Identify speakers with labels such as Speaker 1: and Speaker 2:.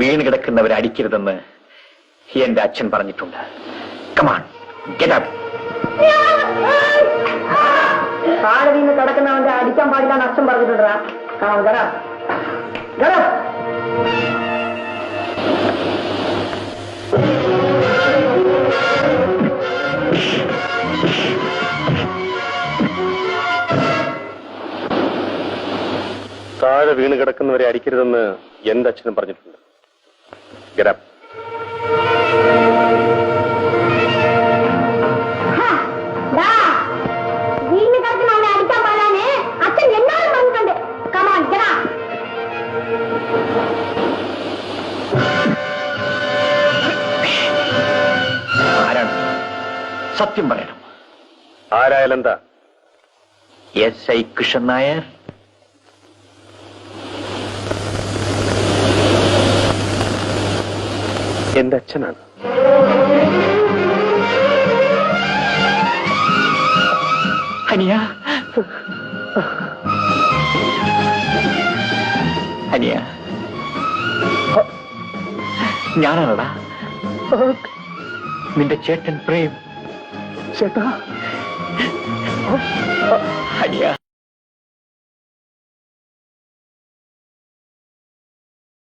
Speaker 1: വീണ് കിടക്കുന്നവരെ അടിക്കരുതെന്ന് എന്റെ അച്ഛൻ പറഞ്ഞിട്ടുണ്ട്. Come on, get up.
Speaker 2: താഴെ വീണ് കിടക്കുന്നവന്റെ അടിക്കാൻ പാടില്ലാന്ന് അച്ഛൻ പറഞ്ഞിട്ടുണ്ടാ.
Speaker 3: താഴെ വീണ് കിടക്കുന്നവരെ അടിക്കരുതെന്ന് എന്റെ അച്ഛനും പറഞ്ഞിട്ടുണ്ട്. Get up.
Speaker 1: ആരാണ്? സത്യം പറയണം.
Speaker 3: ആരായാലെന്താ?
Speaker 1: SI കൃഷ്ണൻ നായർ.
Speaker 3: എന്റെ അച്ഛനാണ്.
Speaker 1: അനിയ, അനിയ, ഞാനാണടാ നിന്റെ ചേട്ടൻ പ്രേം. ചേട്ടാ, അനിയ.